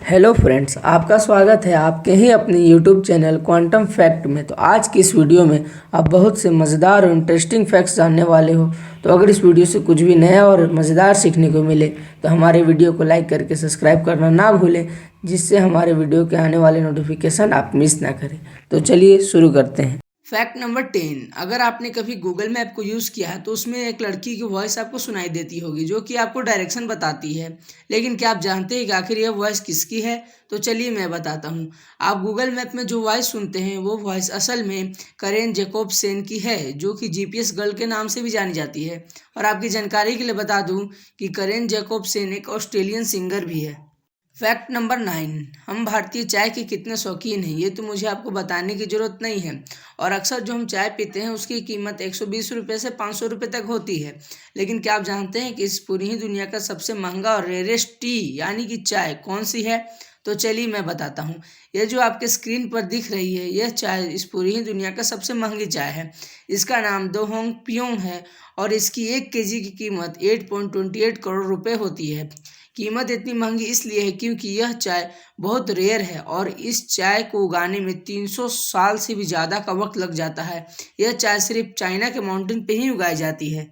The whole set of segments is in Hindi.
हेलो फ्रेंड्स, आपका स्वागत है आपके ही अपने यूट्यूब चैनल क्वांटम फैक्ट में। तो आज की इस वीडियो में आप बहुत से मज़ेदार और इंटरेस्टिंग फैक्ट्स जानने वाले हो। तो अगर इस वीडियो से कुछ भी नया और मज़ेदार सीखने को मिले तो हमारे वीडियो को लाइक करके सब्सक्राइब करना ना भूलें, जिससे हमारे वीडियो के आने वाले नोटिफिकेशन आप मिस ना करें। तो चलिए शुरू करते हैं। Fact number 10। अगर आपने कभी गूगल मैप को यूज़ किया है तो उसमें एक लड़की की वॉइस आपको सुनाई देती होगी जो कि आपको डायरेक्शन बताती है। लेकिन क्या आप जानते हैं कि आखिर यह वॉइस किसकी है? तो चलिए मैं बताता हूँ। आप गूगल मैप में जो वॉइस सुनते हैं वो वॉइस असल में करेन जैकोब्सन की है, जो कि जीपीएस गर्ल के नाम से भी जानी जाती है। और आपकी जानकारी के लिए बता दूँ कि करेन जैकोब्सन एक ऑस्ट्रेलियन सिंगर भी है। Fact number 9। हम भारतीय चाय के कितने शौकीन हैं ये तो मुझे आपको बताने की ज़रूरत नहीं है। और अक्सर जो हम चाय पीते हैं उसकी कीमत 120 रुपये से 500 रुपये तक होती है। लेकिन क्या आप जानते हैं कि इस पूरी ही दुनिया का सबसे महंगा और रेयरेस्ट टी यानी कि चाय कौन सी है? तो चलिए मैं बताता हूँ। यह जो आपके स्क्रीन पर दिख रही है यह चाय इस पूरी ही दुनिया का सबसे महंगी चाय है। इसका नाम दो होंग पियोंग है और इसकी 1 केजी की कीमत 8.28 करोड़ रुपए होती है। कीमत इतनी महंगी इसलिए है क्योंकि यह चाय बहुत रेयर है और इस चाय को उगाने में 300 साल से भी ज़्यादा का वक्त लग जाता है। यह चाय सिर्फ चाइना के माउंटेन पे ही उगाई जाती है।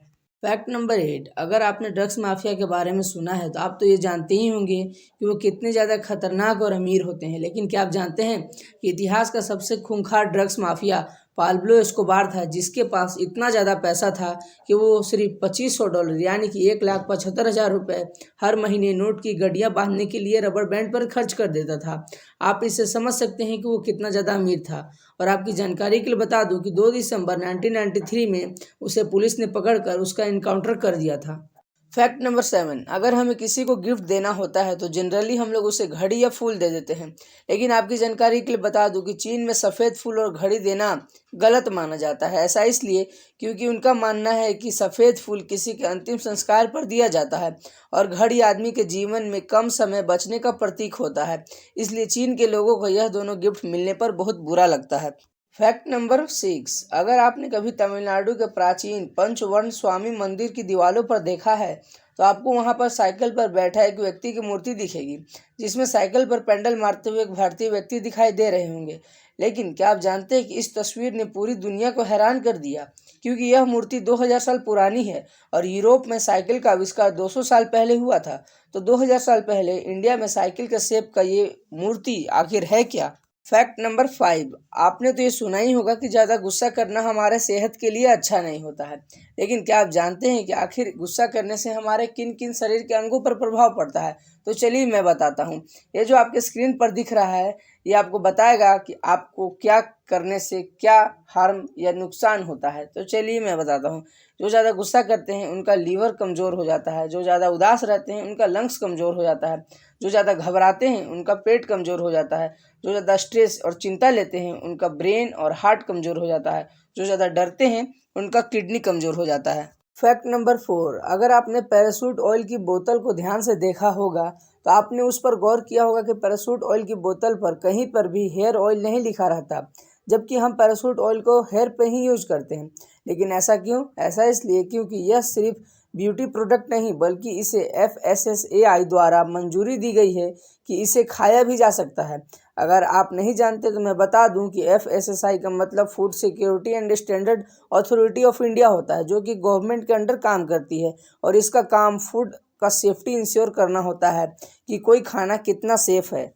Fact number 8। अगर आपने ड्रग्स माफिया के बारे में सुना है तो आप तो ये जानते ही होंगे कि वो कितने ज़्यादा खतरनाक और अमीर होते हैं। लेकिन क्या आप जानते हैं कि इतिहास का सबसे खूंखार ड्रग्स माफिया पाब्लो एस्कोबार था, जिसके पास इतना ज़्यादा पैसा था कि वो सिर्फ $2500 यानी कि 1,75,000 रुपये हर महीने नोट की गड्डियाँ बांधने के लिए रबर बैंड पर खर्च कर देता था। आप इससे समझ सकते हैं कि वो कितना ज़्यादा अमीर था। और आपकी जानकारी के लिए बता दूं कि 2 दिसंबर 1993 में उसे पुलिस ने पकड़कर उसका इनकाउंटर कर दिया था। Fact number 7। अगर हमें किसी को गिफ्ट देना होता है तो जनरली हम लोग उसे घड़ी या फूल दे देते हैं। लेकिन आपकी जानकारी के लिए बता दूं कि चीन में सफ़ेद फूल और घड़ी देना गलत माना जाता है। ऐसा इसलिए क्योंकि उनका मानना है कि सफ़ेद फूल किसी के अंतिम संस्कार पर दिया जाता है और घड़ी आदमी के जीवन में कम समय बचने का प्रतीक होता है। इसलिए चीन के लोगों को यह दोनों गिफ्ट मिलने पर बहुत बुरा लगता है। Fact number 6। अगर आपने कभी तमिलनाडु के प्राचीन पंचवर्ण स्वामी मंदिर की दीवारों पर देखा है तो आपको वहां पर साइकिल पर बैठा एक व्यक्ति की मूर्ति दिखेगी, जिसमें साइकिल पर पेडल मारते हुए एक भारतीय व्यक्ति दिखाई दे रहे होंगे। लेकिन क्या आप जानते हैं कि इस तस्वीर ने पूरी दुनिया को हैरान कर दिया, क्योंकि यह मूर्ति 2000 साल पुरानी है और यूरोप में साइकिल का आविष्कार 200 साल पहले हुआ था। तो 2000 साल पहले इंडिया में साइकिल के शेप का ये मूर्ति आखिर है क्या? Fact number 5। आपने तो ये सुना ही होगा कि ज़्यादा गुस्सा करना हमारे सेहत के लिए अच्छा नहीं होता है। लेकिन क्या आप जानते हैं कि आखिर गुस्सा करने से हमारे किन किन शरीर के अंगों पर प्रभाव पड़ता है? तो चलिए मैं बताता हूँ। ये जो आपके स्क्रीन पर दिख रहा है ये आपको बताएगा कि आपको क्या करने से क्या हार्म या नुकसान होता है। तो चलिए मैं बताता हूँ। जो ज़्यादा गुस्सा करते हैं उनका लीवर कमज़ोर हो जाता है, जो ज़्यादा उदास रहते हैं उनका लंग्स कमज़ोर हो जाता है, जो ज़्यादा घबराते हैं उनका पेट कमज़ोर हो जाता है, जो ज़्यादा स्ट्रेस और चिंता लेते हैं उनका ब्रेन और हार्ट कमज़ोर हो जाता है, जो ज़्यादा डरते हैं उनका किडनी कमज़ोर हो जाता है। Fact number 4। अगर आपने पैराशूट ऑयल की बोतल को ध्यान से देखा होगा तो आपने उस पर गौर किया होगा कि पैराशूट ऑयल की बोतल पर कहीं पर भी हेयर ऑयल नहीं लिखा रहता, जबकि हम पैराशूट ऑयल को हेयर पे ही यूज करते हैं। लेकिन ऐसा क्यों? ऐसा इसलिए क्योंकि यह सिर्फ ब्यूटी प्रोडक्ट नहीं बल्कि इसे FSSAI द्वारा मंजूरी दी गई है कि इसे खाया भी जा सकता है। अगर आप नहीं जानते तो मैं बता दूं कि FSSAI का मतलब food security and standard authority of India होता है, जो कि गवर्नमेंट के अंडर काम करती है और इसका काम फूड का सेफ्टी इंश्योर करना होता है कि कोई खाना कितना सेफ है।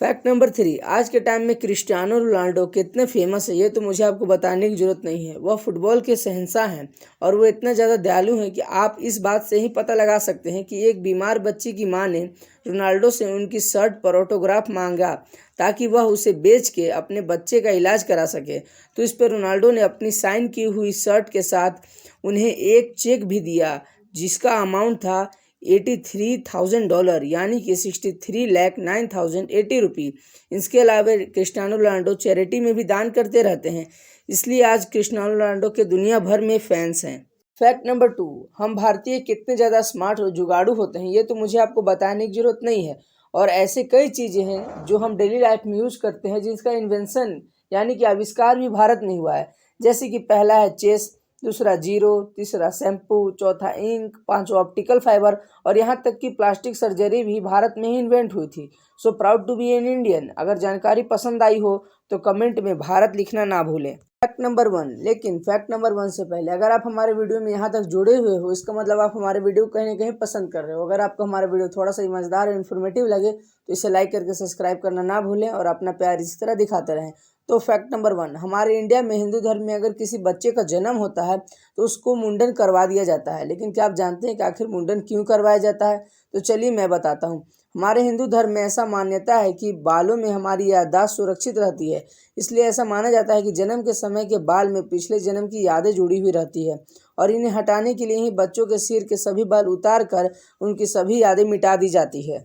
Fact number 3। आज के टाइम में क्रिस्टियानो रोनाल्डो कितने फेमस है ये तो मुझे आपको बताने की ज़रूरत नहीं है। वह फुटबॉल के शहंशाह हैं और वो इतना ज़्यादा दयालु हैं कि आप इस बात से ही पता लगा सकते हैं कि एक बीमार बच्ची की मां ने रोनाल्डो से उनकी शर्ट पर ऑटोग्राफ मांगा ताकि वह उसे बेच के अपने बच्चे का इलाज करा सके। तो इस पर रोनाल्डो ने अपनी साइन की हुई शर्ट के साथ उन्हें एक चेक भी दिया, जिसका अमाउंट था $83,000 यानी कि 63,09,080 इसके अलावा क्रिस्टियानो रोनाल्डो चैरिटी में भी दान करते रहते हैं, इसलिए आज क्रिस्टियानो रोनाल्डो के दुनिया भर में फैंस हैं। Fact number 2। हम भारतीय कितने ज़्यादा स्मार्ट और जुगाड़ू होते हैं ये तो मुझे आपको बताने की ज़रूरत नहीं है। और ऐसे कई चीज़ें हैं जो हम डेली लाइफ में यूज़ करते हैं जिसका इन्वेंशन यानी कि आविष्कार भी भारत में हुआ है। जैसे कि पहला है चेस, दूसरा जीरो, तीसरा शैम्पू, चौथा इंक, पांचवा ऑप्टिकल फाइबर और यहाँ तक कि प्लास्टिक सर्जरी भी भारत में ही इन्वेंट हुई थी। So proud to be an Indian. अगर जानकारी पसंद आई हो तो कमेंट में भारत लिखना ना भूलें। Fact number 1। लेकिन फैक्ट नंबर 1 से पहले अगर आप हमारे वीडियो में यहाँ तक जुड़े हुए हो, इसका मतलब आप हमारे वीडियो कहीं ना कहीं पसंद कर रहे हो। अगर आपको हमारा वीडियो थोड़ा सा मजेदार और इन्फॉर्मेटिव लगे तो इसे लाइक करके सब्सक्राइब करना ना भूलें और अपना प्यार इसी तरह दिखाते रहें। तो फैक्ट नंबर 1, हमारे इंडिया में हिंदू धर्म में अगर किसी बच्चे का जन्म होता है तो उसको मुंडन करवा दिया जाता है। लेकिन क्या आप जानते हैं कि आखिर मुंडन क्यों करवाया जाता है? तो चलिए मैं बताता हूँ। हमारे हिंदू धर्म में ऐसा मान्यता है कि बालों में हमारी याददाश्त सुरक्षित रहती है, इसलिए ऐसा माना जाता है कि जन्म के समय के बाल में पिछले जन्म की यादें जुड़ी हुई रहती है और इन्हें हटाने के लिए ही बच्चों के सिर के सभी बाल उतार कर उनकी सभी यादें मिटा दी जाती है।